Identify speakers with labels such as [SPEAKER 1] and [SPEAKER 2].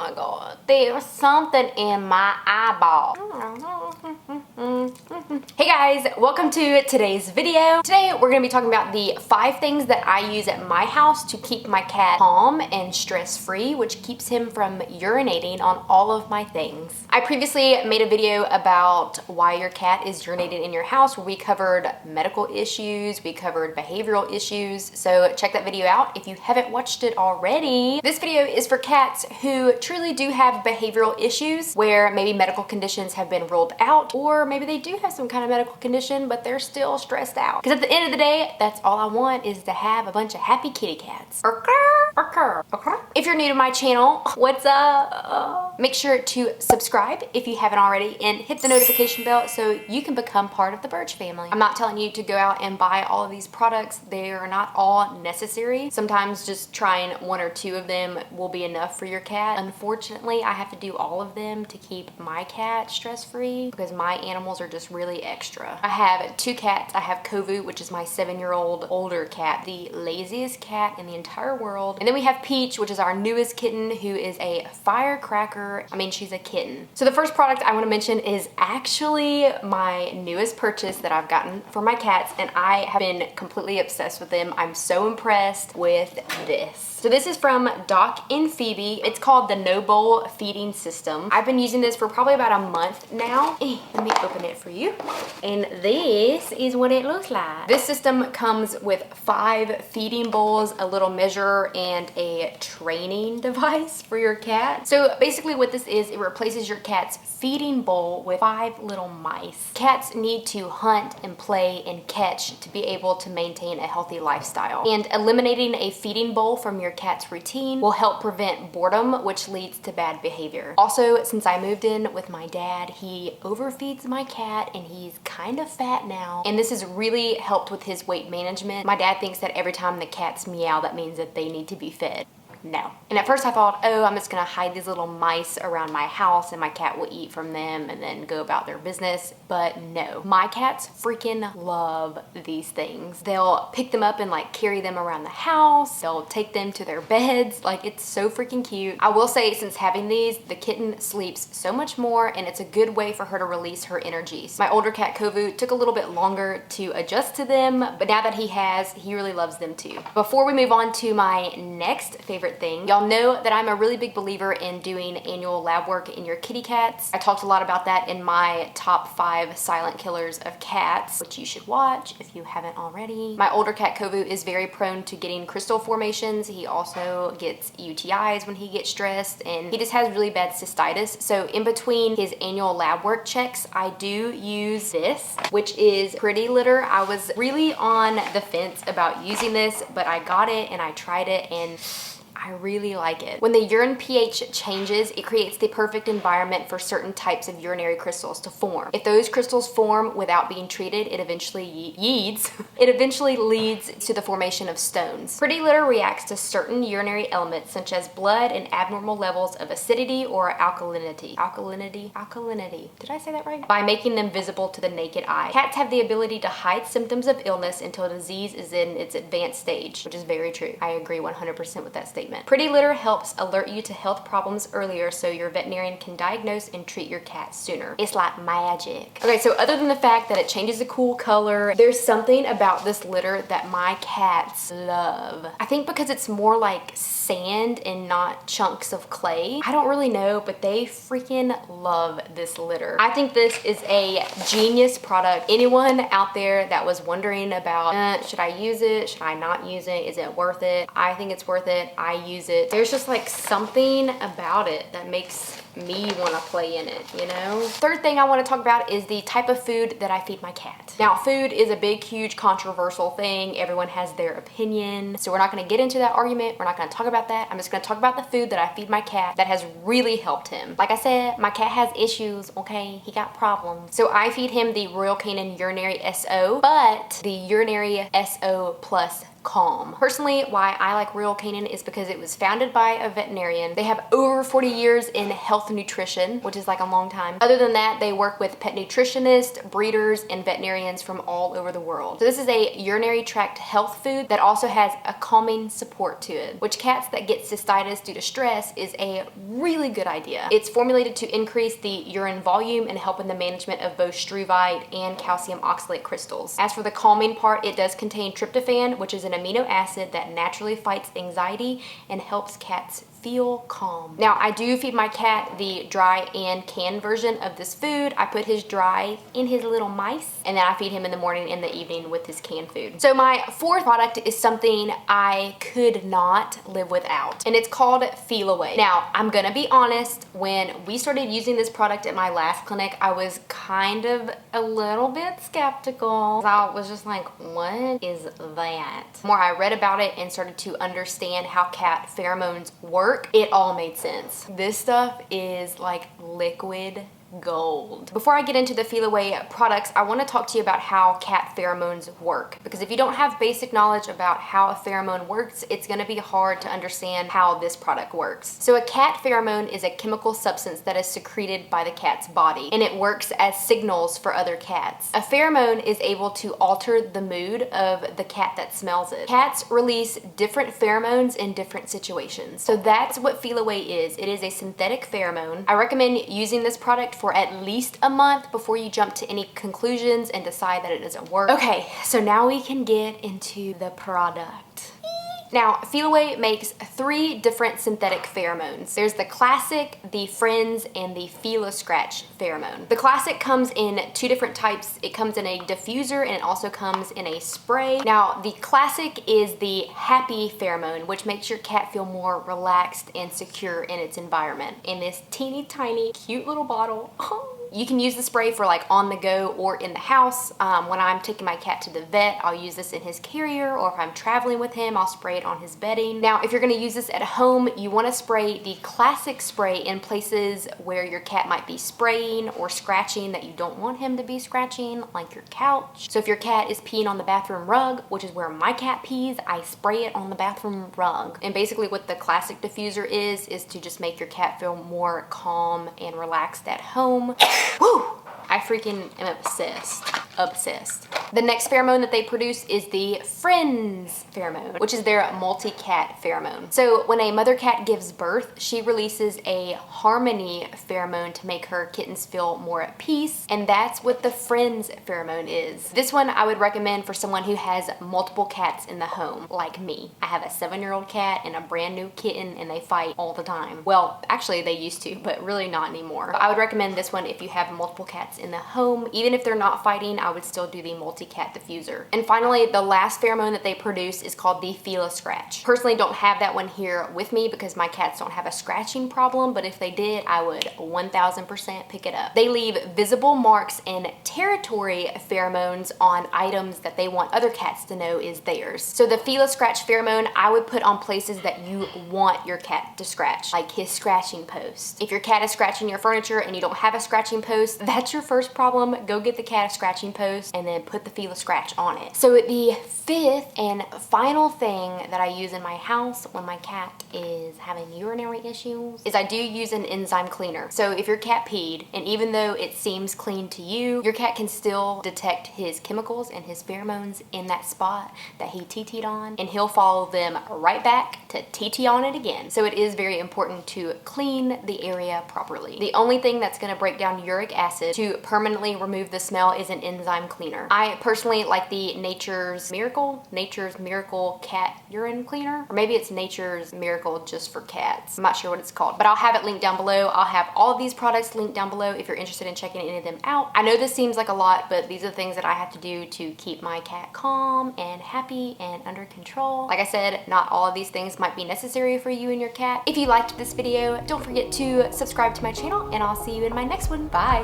[SPEAKER 1] my god, there's something in my eyeball. Hey guys, welcome to today's video. Today we're going to be talking about the 5 things that I use at my house to keep my cat calm and stress-free, which keeps him from urinating on all of my things. I previously made a video about why your cat is urinating in your house, where we covered medical issues, we covered behavioral issues, so check that video out if you haven't watched it already. This video is for cats who truly do have behavioral issues, where maybe medical conditions have been ruled out, or maybe they do have some kind of medical condition, but they're still stressed out. Because at the end of the day, that's all I want, is to have a bunch of happy kitty cats. If you're new to my channel, what's up? Make sure to subscribe if you haven't already, and hit the notification bell so you can become part of the Birch family. I'm not telling you to go out and buy all of these products. They are not all necessary. Sometimes just trying 1 or 2 of them will be enough for your cat. Unfortunately, I have to do all of them to keep my cat stress-free because my animals are just really extra. I have 2 cats. I have Kovu, which is my 7-year-old older cat, the laziest cat in the entire world. And then we have Peach, which is our newest kitten, who is a firecracker. I mean, she's a kitten. So the first product I want to mention is actually my newest purchase that I've gotten for my cats, and I have been completely obsessed with them. I'm so impressed with this. So this is from Doc and Phoebe. It's called the No Bowl Feeding System. I've been using this for probably about a month now. Let me open it for you. And this is what it looks like. This system comes with 5 feeding bowls, a little measure, and a training device for your cat. So basically what this is, it replaces your cat's feeding bowl with 5 little mice. Cats need to hunt and play and catch to be able to maintain a healthy lifestyle. And eliminating a feeding bowl from your cat's routine will help prevent boredom, which leads to bad behavior. Also, since I moved in with my dad, he overfeeds my cat and he's kind of fat now. And this has really helped with his weight management. My dad thinks that every time the cats meow, that means that they need to be fed. No. And at first I thought, oh, I'm just gonna hide these little mice around my house and my cat will eat from them and then go about their business. But no, my cats freaking love these things. They'll pick them up and like carry them around the house. They'll take them to their beds. Like, it's so freaking cute. I will say, since having these, the kitten sleeps so much more, and it's a good way for her to release her energies. My older cat Kovu took a little bit longer to adjust to them, but now that he has, he really loves them too. Before we move on to my next favorite thing, y'all know that I'm a really big believer in doing annual lab work in your kitty cats. I talked a lot about that in my top 5 silent killers of cats, which you should watch if you haven't already. My older cat Kovu is very prone to getting crystal formations. He also gets UTIs when he gets stressed, and he just has really bad cystitis. So in between his annual lab work checks, I do use this, which is Pretty Litter. I was really on the fence about using this, but I got it and I tried it, and I really like it. When the urine pH changes, it creates the perfect environment for certain types of urinary crystals to form. If those crystals form without being treated, it eventually leads to the formation of stones. Pretty Litter reacts to certain urinary elements such as blood and abnormal levels of acidity or alkalinity. Alkalinity. Did I say that right? By making them visible to the naked eye. Cats have the ability to hide symptoms of illness until disease is in its advanced stage, which is very true. I agree 100% with that statement. Pretty Litter helps alert you to health problems earlier so your veterinarian can diagnose and treat your cat sooner. It's like magic. Okay, so other than the fact that it changes a cool color, there's something about this litter that my cats love. I think because it's more like sand and not chunks of clay. I don't really know, but they freaking love this litter. I think this is a genius product. Anyone out there that was wondering about, should I use it? Should I not use it? Is it worth it? I think it's worth it. I use it. There's just like something about it that makes me want to play in it, you know? Third thing I want to talk about is the type of food that I feed my cat. Now, food is a big, huge, controversial thing. Everyone has their opinion. So we're not going to get into that argument. We're not going to talk about that. I'm just going to talk about the food that I feed my cat that has really helped him. Like I said, my cat has issues, okay? He got problems. So I feed him the Royal Canin Urinary SO, but the Urinary SO Plus calm. Personally, why I like Royal Canin is because it was founded by a veterinarian. They have over 40 years in health nutrition, which is like a long time. Other than that, they work with pet nutritionists, breeders, and veterinarians from all over the world. So this is a urinary tract health food that also has a calming support to it, which cats that get cystitis due to stress is a really good idea. It's formulated to increase the urine volume and help in the management of both struvite and calcium oxalate crystals. As for the calming part, it does contain tryptophan, which is an amino acid that naturally fights anxiety and helps cats feel calm. Now, I do feed my cat the dry and canned version of this food. I put his dry in his little mice, and then I feed him in the morning and the evening with his canned food. So my fourth product is something I could not live without, and it's called Feline. Now, I'm gonna be honest, when we started using this product at my last clinic, I was kind of a little bit skeptical. I was just like, what is that? The more I read about it and started to understand how cat pheromones work, it all made sense. This stuff is like liquid gold. Before I get into the Feline products, I want to talk to you about how cat pheromones work, because if you don't have basic knowledge about how a pheromone works, it's going to be hard to understand how this product works. So a cat pheromone is a chemical substance that is secreted by the cat's body, and it works as signals for other cats. A pheromone is able to alter the mood of the cat that smells it. Cats release different pheromones in different situations. So that's what Feline is. It is a synthetic pheromone. I recommend using this product for at least a month before you jump to any conclusions and decide that it doesn't work. Okay, so now we can get into the product. Now, Feline makes 3 different synthetic pheromones. There's the classic, the friends, and the Scratch pheromone. The classic comes in 2 different types. It comes in a diffuser and it also comes in a spray. Now, the classic is the happy pheromone, which makes your cat feel more relaxed and secure in its environment. In this teeny tiny, cute little bottle. You can use the spray for like on the go or in the house. When I'm taking my cat to the vet, I'll use this in his carrier, or if I'm traveling with him, I'll spray it on his bedding. Now, if you're gonna use this at home, you wanna spray the classic spray in places where your cat might be spraying or scratching that you don't want him to be scratching, like your couch. So if your cat is peeing on the bathroom rug, which is where my cat pees, I spray it on the bathroom rug. And basically what the classic diffuser is to just make your cat feel more calm and relaxed at home. Woo! I freaking am obsessed. Obsessed. The next pheromone that they produce is the Friends pheromone, which is their multi-cat pheromone. So when a mother cat gives birth, she releases a harmony pheromone to make her kittens feel more at peace, and that's what the Friends pheromone is. This one I would recommend for someone who has multiple cats in the home, like me. I have a 7-year-old cat and a brand new kitten, and they fight all the time. Well, actually they used to, but really not anymore. I would recommend this one if you have multiple cats in the home. Even if they're not fighting, I would still do the multi-cat diffuser. And finally, the last pheromone that they produce is called the Scratch. Personally, don't have that one here with me because my cats don't have a scratching problem, but if they did, I would 1000% pick it up. They leave visible marks and territory pheromones on items that they want other cats to know is theirs. So the Scratch pheromone, I would put on places that you want your cat to scratch, like his scratching post. If your cat is scratching your furniture and you don't have a scratching post, that's your first problem. Go get the cat a scratching post and then put the Scratch on it. So the 5th and final thing that I use in my house when my cat is having urinary issues is I do use an enzyme cleaner. So if your cat peed, and even though it seems clean to you, your cat can still detect his chemicals and his pheromones in that spot that he TT'd on, and he'll follow them right back to TT on it again. So it is very important to clean the area properly. The only thing that's going to break down uric acid to permanently remove the smell is an enzyme cleaner. I personally like the Nature's Miracle cat urine cleaner, or maybe it's Nature's Miracle just for cats. I'm not sure what it's called, but I'll have it linked down below. I'll have all of these products linked down below if you're interested in checking any of them out. I know this seems like a lot, but these are the things that I have to do to keep my cat calm and happy and under control. Like I said, not all of these things might be necessary for you and your cat. If you liked this video, don't forget to subscribe to my channel, and I'll see you in my next one. Bye.